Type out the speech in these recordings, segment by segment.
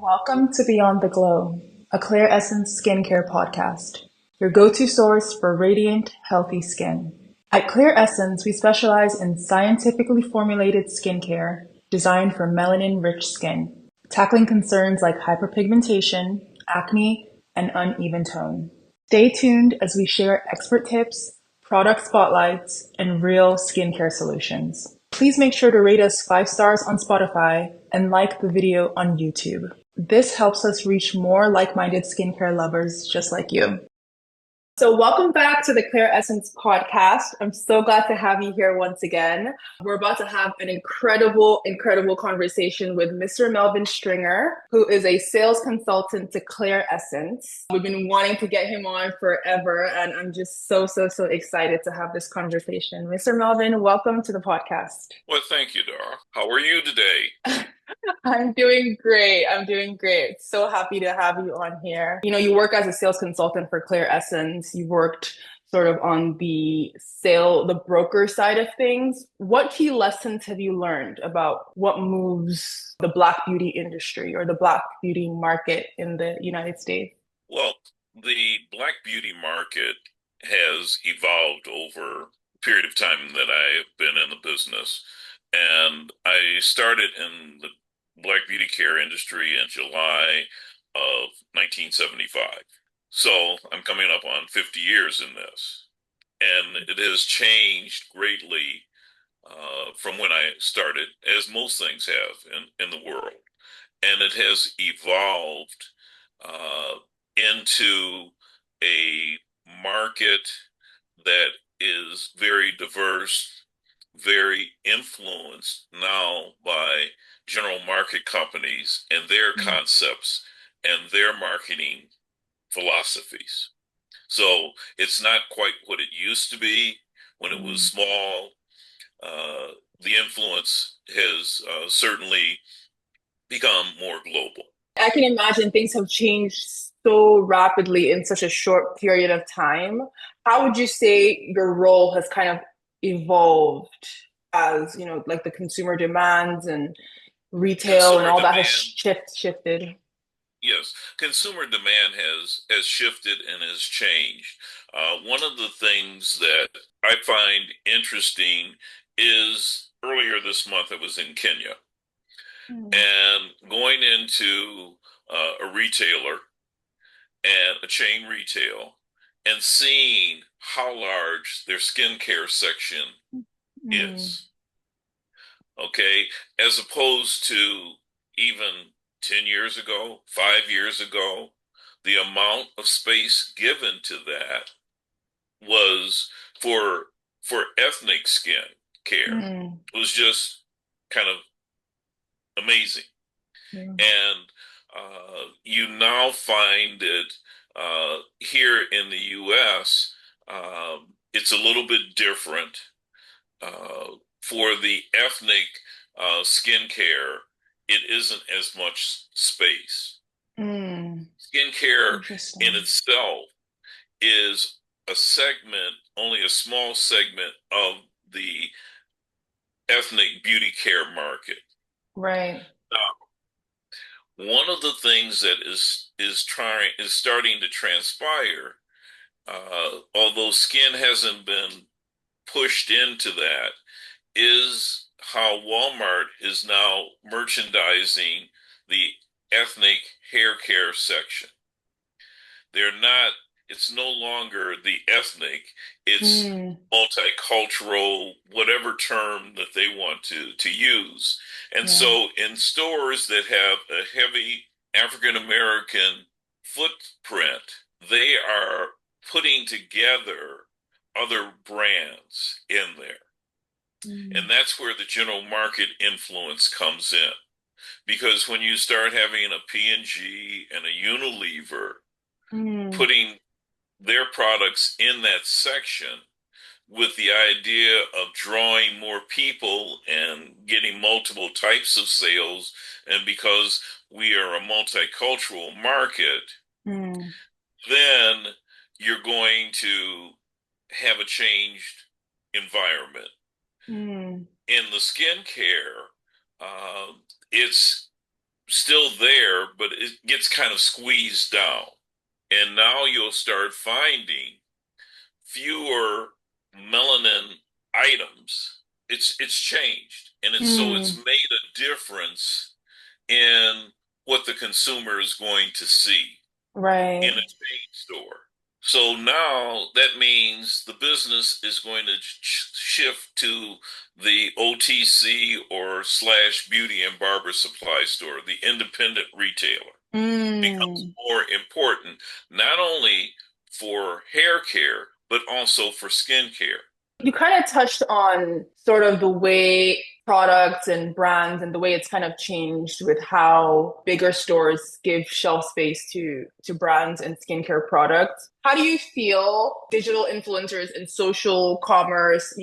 Welcome to Beyond the Glow, a Clear Essence skincare podcast, your go-to source for radiant, healthy skin. At Clear Essence, we specialize in scientifically formulated skincare designed for melanin-rich skin, tackling concerns like hyperpigmentation, acne, and uneven tone. Stay tuned as we share expert tips, product spotlights, and real skincare solutions. Please make sure to rate us 5 stars on Spotify and like the video on YouTube. This helps us reach more like-minded skincare lovers just like you. So welcome back to the Clear Essence podcast. I'm so glad to have you here once again. We're about to have an incredible conversation with Mr. Melvin Stringer, who is a sales consultant to Clear Essence. We've been wanting to get him on forever, and I'm just so excited to have this conversation. Mr. Melvin, welcome to the podcast. Well, thank you, Dara. How are you today? I'm doing great. So happy to have you on here. You work as a sales consultant for Clear Essence. You worked sort of on the broker side of things. What key lessons have you learned about what moves the Black beauty industry or the Black beauty market in the United States? Well, the Black beauty market has evolved over a period of time that I have been in the business. And I started in the Black beauty care industry in July of 1975. So I'm coming up on 50 years in this. And it has changed greatly from when I started, as most things have in the world. And it has evolved uh, into a market that is very diverse, very influenced now by general market companies and their concepts and their marketing philosophies. So it's not quite what it used to be when it was small. The influence has certainly become more global. I can imagine things have changed so rapidly in such a short period of time. How would you say your role has kind of evolved as, like the consumer demands and retail and Consumer all that has demand, shifted? yes, consumer demand has shifted and has changed. One of the things that I find interesting is earlier this month I was in Kenya and going into a retailer and a chain retail and seeing how large their skincare section is. Okay, as opposed to even 10 years ago, 5 years ago, the amount of space given to that was for ethnic skin care was just kind of amazing. And you now find it here in the US, it's a little bit different. For the ethnic skincare, it isn't as much space. Skincare in itself is a segment, only a small segment of the ethnic beauty care market. Right. Now, one of the things that is starting to transpire, although skin hasn't been pushed into that, is how Walmart is now merchandising the ethnic hair care section. It's no longer the ethnic, it's multicultural, whatever term that they want to use. And so in stores that have a heavy African American footprint, they are putting together other brands in there. And that's where the general market influence comes in. Because when you start having a P&G and a Unilever putting their products in that section with the idea of drawing more people and getting multiple types of sales, and because we are a multicultural market, then you're going to have a changed environment. In the skincare, it's still there, but kind of squeezed down. And now you'll start finding fewer melanin items. It's changed, and it's Mm, made a difference in what the consumer is going to see in a right. chain store. So now that means the business is going to shift to the OTC or slash beauty and barber supply store, the independent retailer becomes Mm. more important, not only for hair care, but also for skin care. You kind of touched on sort of the way products and brands and the way it's kind of changed with how bigger stores give shelf space to brands and skincare products. How do you feel digital influencers and social commerce,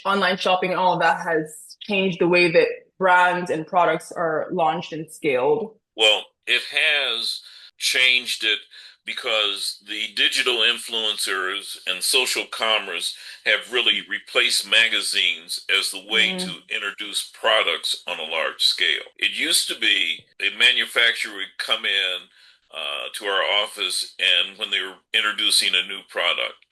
online shopping and all of that has changed the way that brands and products are launched and scaled? Well, it has changed it because the digital influencers and social commerce have really replaced magazines as the way Mm, to introduce products on a large scale. It used to be a manufacturer would come in to our office, and when they were introducing a new product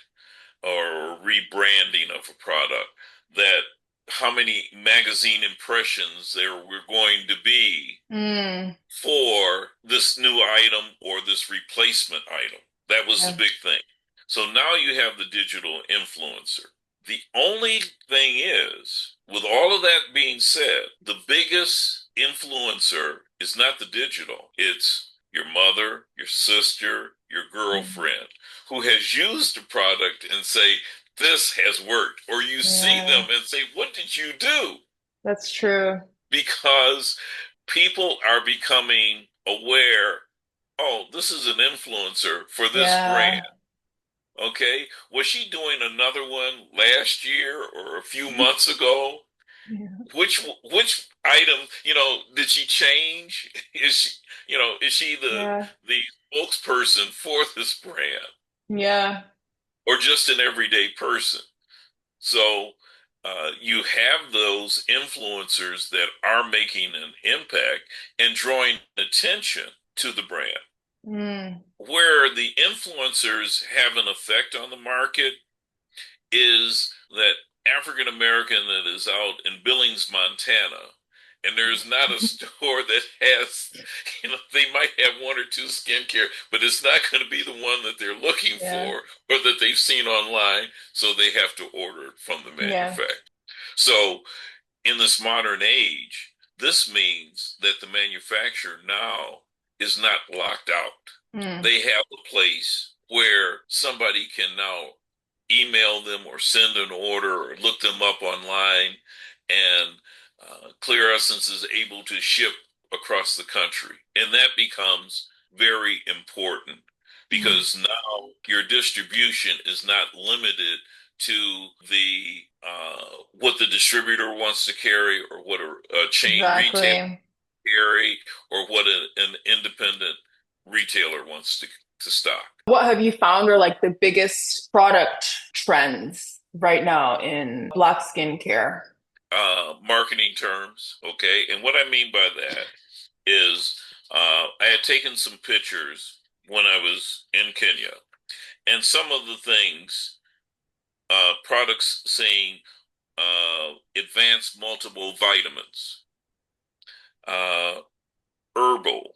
or rebranding of a product, that how many magazine impressions there were going to be mm, for this new item or this replacement item. That was the yeah, big thing. So now you have the digital influencer. The only thing is, with all of that being said, the biggest influencer is not the digital, it's your mother, your sister, your girlfriend who has used the product and say, this has worked. Or you see yeah, them and say, what did you do? that's true. Because people are becoming aware, oh, this is an influencer for this brand. Yeah. Okay. Was she doing another one last year or a few months ago? Yeah. Which item, did she change? Is she, is she Yeah. the spokesperson for this brand Yeah. or just an everyday person? So you have those influencers that are making an impact and drawing attention to the brand. Mm. Where the influencers have an effect on the market is that African American that is out in Billings, Montana, and there's not a store that has, they might have one or two skincare, but it's not going to be the one that they're looking Yeah. for or that they've seen online, so they have to order it from the Yeah. manufacturer. So in this modern age, this means that the manufacturer now is not locked out. Mm. They have a place where somebody can now email them or send an order or look them up online, and Clear Essence is able to ship across the country. And that becomes very important Mm. because now your distribution is not limited to the what the distributor wants to carry or what a chain retailer Exactly. carry or what an independent retailer wants to stock. What have you found are like the biggest product trends right now in Black skincare? Marketing terms, okay? And what I mean by that is I had taken some pictures when I was in Kenya, and some of the things, products saying advanced multiple vitamins, uh, herbal,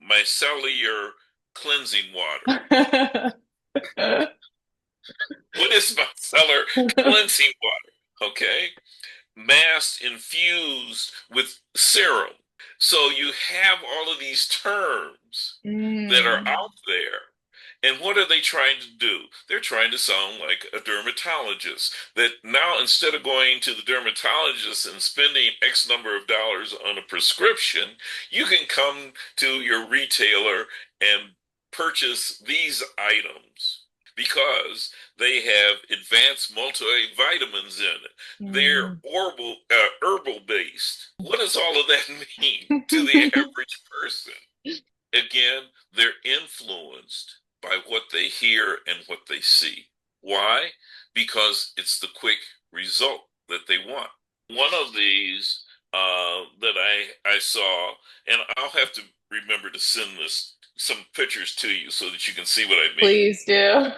my cellular cleansing water. What is my cellular cleansing water? Okay, masked infused with serum. So you have all of these terms that are Mm. out there. And what are they trying to do? They're trying to sound like a dermatologist. That now, instead of going to the dermatologist and spending X number of dollars on a prescription, you can come to your retailer and purchase these items because they have advanced multivitamins in it. They're Mm. herbal based. What does all of that mean to the average person? Again, they're influenced by what they hear and what they see. Why? Because it's the quick result that they want. One of these that that I saw, and I'll have to remember to send this some pictures to you so that you can see what I mean. Please do.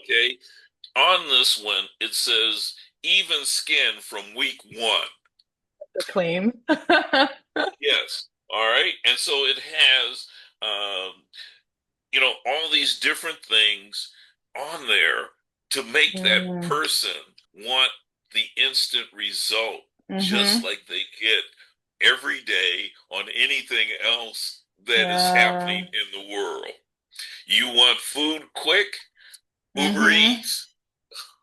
Okay. On this one, it says even skin from week one. The claim. Yes. All right. And so it has, all these different things on there to make that Mm, person want the instant result, just mm-hmm. like they get every day on anything else that is happening Yeah. in the world. You want food quick? Uber Mm-hmm. Eats.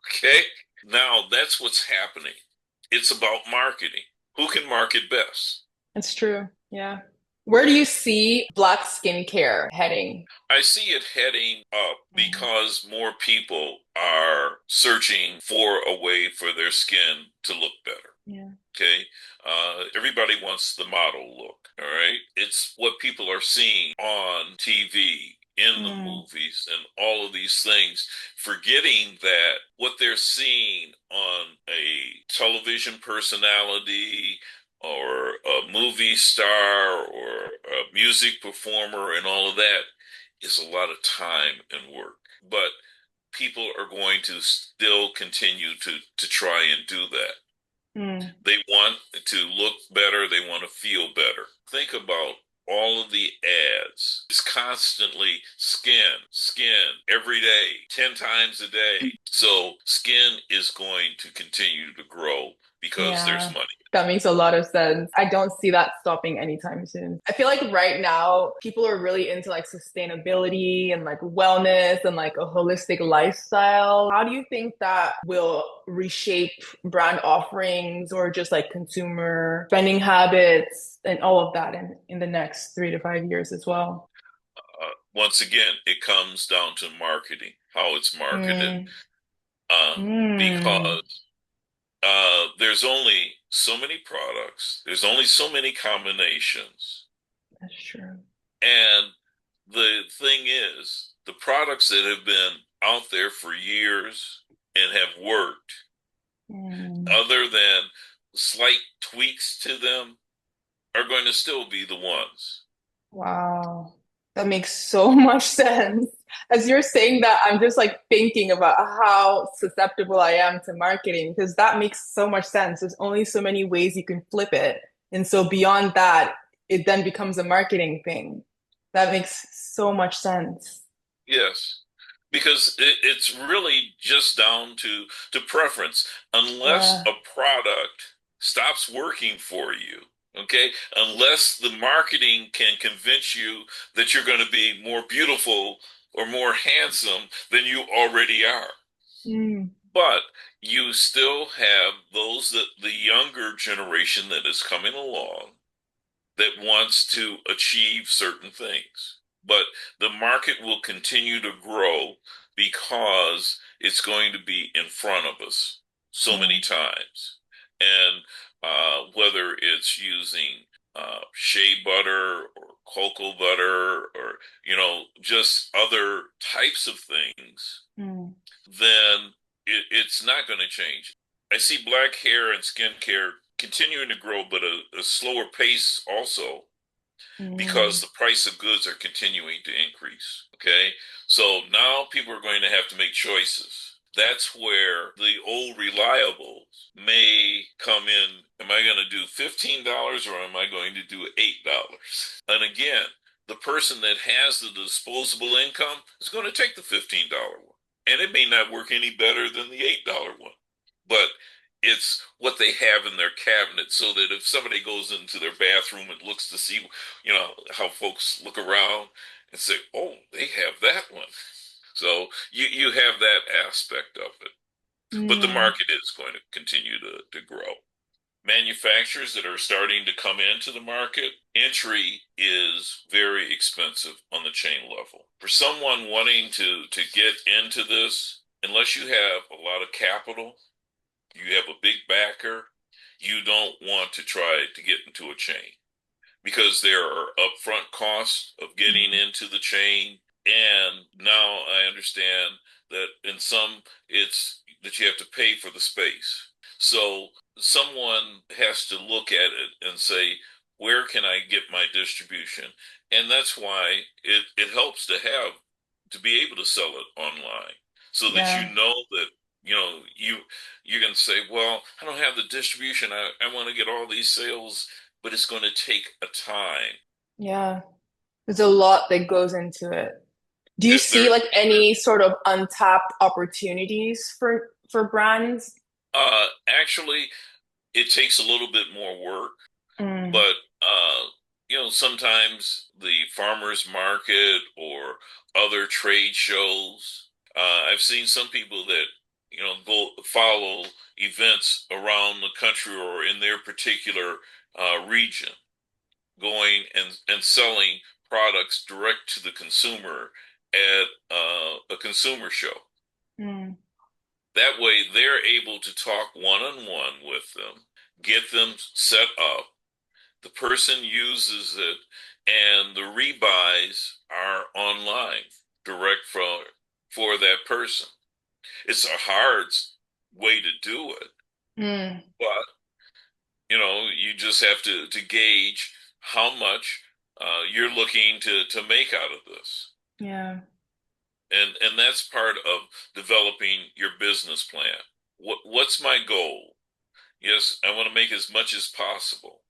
Okay. Now that's what's happening. It's about marketing. Who can market best? It's true. Yeah. Where do you see black skincare heading? I see it heading up Mm, because more people are searching for a way for their skin to look better. yeah. Okay. Everybody wants the model look. All right. It's what people are seeing on TV, in the Mm, movies, and all of these things, forgetting that what they're seeing on a television personality or a movie star or a music performer and all of that is a lot of time and work. But people are going to still continue to try and do that. mm. They want to look better. They want to feel better. Think about all of the ads. It's constantly skin, skin every day, 10 times a day. So skin is going to continue to grow because there's Yeah, money. that makes a lot of sense. I don't see that stopping anytime soon. I feel like right now people are really into like sustainability and like wellness and like a holistic lifestyle. How do you think that will reshape brand offerings or just like consumer spending habits and all of that in the next 3 to 5 years as well? Once again, it comes down to marketing, how it's marketed, Mm, uh, mm, because there's only so many products, there's only so many combinations. that's true. And the thing is, the products that have been out there for years and have worked, Mm. other than slight tweaks to them, are going to still be the ones. Wow. That makes so much sense. As you're saying that, I'm just like thinking about how susceptible I am to marketing because that makes so much sense. There's only so many ways you can flip it. And so beyond that, it then becomes a marketing thing. That makes so much sense. Yes, because it's really just down to preference. Unless Yeah. a product stops working for you, okay? Unless the marketing can convince you that you're going to be more beautiful or more handsome than you already are. Mm, But you still have those that the younger generation that is coming along that wants to achieve certain things. But the market will continue to grow because it's going to be in front of us so yeah. many times. And whether it's using shea butter or cocoa butter or, just other types of things, Mm, then it's not going to change. I see black hair and skincare continuing to grow, but a slower pace also because mm, the price of goods are continuing to increase. Okay. So now people are going to have to make choices. That's where the old reliables may come in. Am I going to do $15 or am I going to do $8? And again, the person that has the disposable income is going to take the $15 one. And it may not work any better than the $8 one. But it's what they have in their cabinet so that if somebody goes into their bathroom and looks to see, how folks look around and say, oh, they have that one. So you have that aspect of it. But the mm, market is going to continue to grow. Manufacturers that are starting to come into the market, entry is very expensive on the chain level. For someone wanting to get into this, unless you have a lot of capital, you have a big backer, you don't want to try to get into a chain because there are upfront costs of getting mm. into the chain. And now I understand that in some, it's that you have to pay for the space. So someone has to look at it and say, where can I get my distribution? And that's why it helps to be able to sell it online so that Yeah. that, you can say, well, I don't have the distribution. I want to get all these sales, but it's going to take a time. Yeah. There's a lot that goes into it. Do you see There, like any sort of untapped opportunities for brands? actually, it takes a little bit more work. Mm, But sometimes the farmers market or other trade shows, I've seen some people that, go follow events around the country or in their particular region, going and selling products direct to the consumer at a consumer show. mm, That way, they're able to talk one-on-one with them, get them set up. The person uses it, and the rebuys are online, direct for that person. It's a hard way to do it, mm. but you just have to gauge how much you're looking to make out of this, Yeah. and that's part of developing your business plan. What's my goal? Yes, I want to make as much as possible.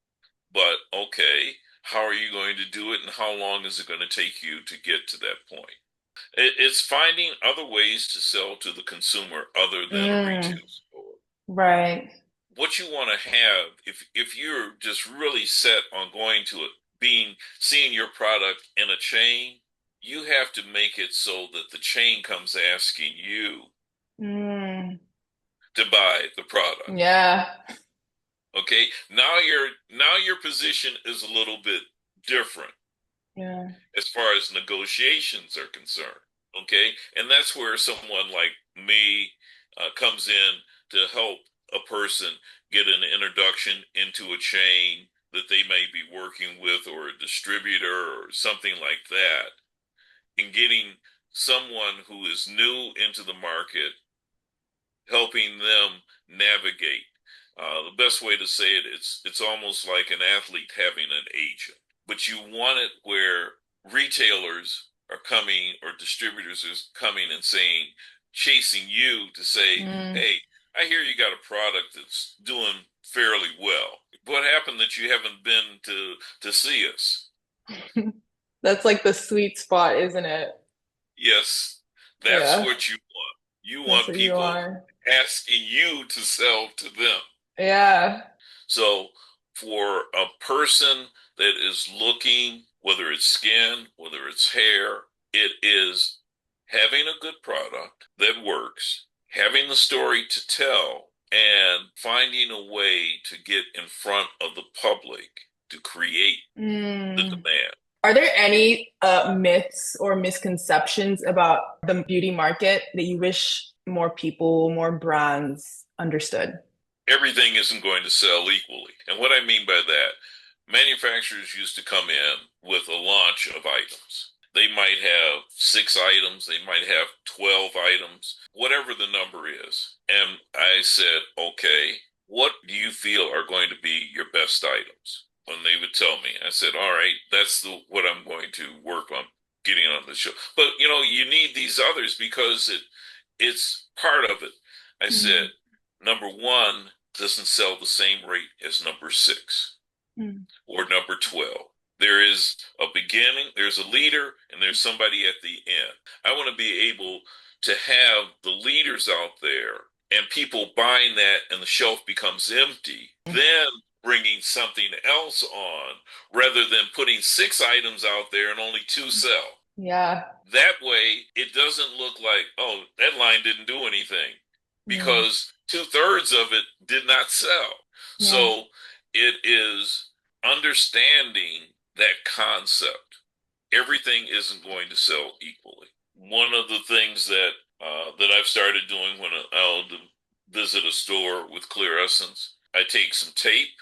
But okay, how are you going to do it and how long is it going to take you to get to that point? It's finding other ways to sell to the consumer other than a Mm, retail store. right. What you want to have, if you're just really set on going to it, seeing your product in a chain, you have to make it so that the chain comes asking you Mm, to buy the product. yeah. Okay, now your position is a little bit different Yeah. as far as negotiations are concerned. Okay. And that's where someone like me comes in to help a person get an introduction into a chain that they may be working with or a distributor or something like that, and getting someone who is new into the market, helping them navigate. The best way to say it, it's almost like an athlete having an agent, but you want it where retailers are coming or distributors are coming and saying, chasing you to say, Mm. hey, I hear you got a product that's doing fairly well. What happened that you haven't been to see us? That's like the sweet spot, isn't it? Yes, that's Yeah. what you want. You That's want what you people are. asking you to sell to them. Yeah. So for a person that is looking, whether it's skin, whether it's hair, it is having a good product that works, having the story to tell, and finding a way to get in front of the public to create the Mm. demand. Are there any myths or misconceptions about the beauty market that you wish more people, more brands understood? Everything isn't going to sell equally. And what I mean by that, manufacturers used to come in with a launch of items. They might have 6 items, they might have 12 items, whatever the number is. And I said, okay, what do you feel are going to be your best items? And they would tell me, I said, all right, that's what I'm going to work on getting on the show. But you need these others because it's part of it. I said, Mm. number one doesn't sell the same rate as number six Mm. or number 12. There is a beginning, there's a leader, and there's somebody at the end. I want to be able to have the leaders out there and people buying that and the shelf becomes empty, then bringing something else on rather than putting 6 items out there and only 2 sell. Yeah. That way, it doesn't look like, oh, that line didn't do anything Mm. because 2/3 of it did not sell. Yeah. So it is understanding that concept. Everything isn't going to sell equally. One of the things that I've started doing when I'll visit a store with Clear Essence, I take some tape,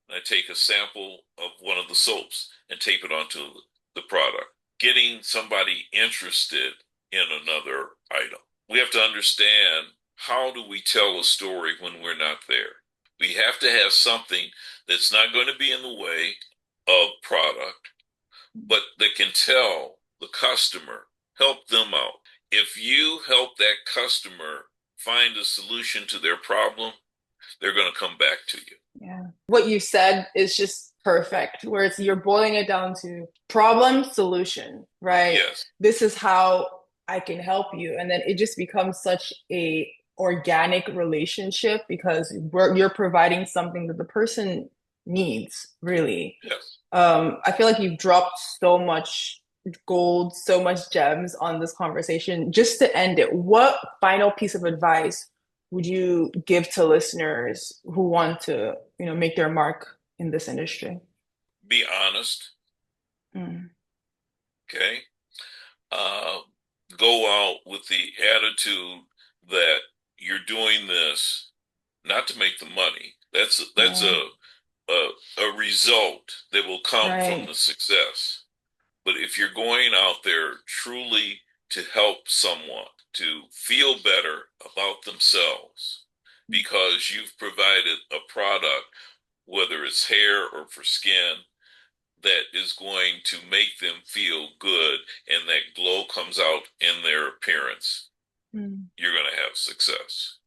and I take a sample of one of the soaps and tape it onto the product, getting somebody interested in another item. We have to understand, how do we tell a story when we're not there? We have to have something that's not going to be in the way of product, but that can tell the customer, help them out. If you help that customer find a solution to their problem, they're going to come back to you. Yeah. What you said is just perfect, where you're boiling it down to problem, solution, right? Yes, This is how I can help you. And then it just becomes such a organic relationship because you're providing something that the person needs, really. yes. I feel like you've dropped so much gold, so much gems on this conversation. Just to end it, what final piece of advice would you give to listeners who want to, make their mark in this industry? Be honest, Mm, okay? Uh, Go out with the attitude that you're doing this not to make the money. That's yeah, a result that will come from right. the success. But if you're going out there truly to help someone to feel better about themselves because you've provided a product, whether it's hair or for skin, that is going to make them feel good and that glow comes out in their appearance, Mm. you're going to have success.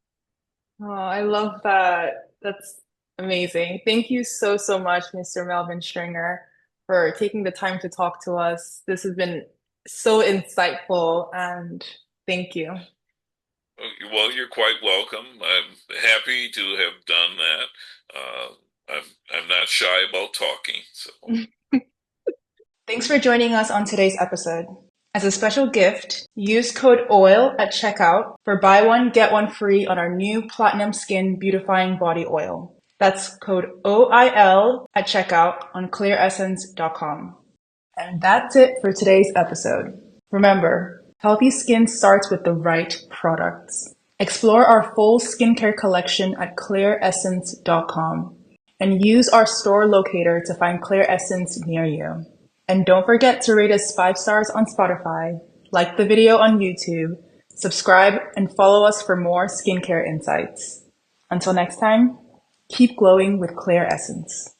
Oh, I love that. That's amazing. Thank you so, so much, Mr. Melvin Stringer, for taking the time to talk to us. This has been so insightful, and thank you. Well, you're quite welcome. I'm happy to have done that. I'm not shy about talking. So, Thanks for joining us on today's episode. As a special gift, use code OIL at checkout for buy one, get one free on our new Platinum Skin Beautifying Body Oil. That's code OIL at checkout on clearessence.com. And that's it for today's episode. Remember, healthy skin starts with the right products. Explore our full skincare collection at clearessence.com and use our store locator to find Clear Essence near you. And don't forget to rate us 5 stars on Spotify, like the video on YouTube, subscribe, and follow us for more skincare insights. Until next time, keep glowing with Clear Essence.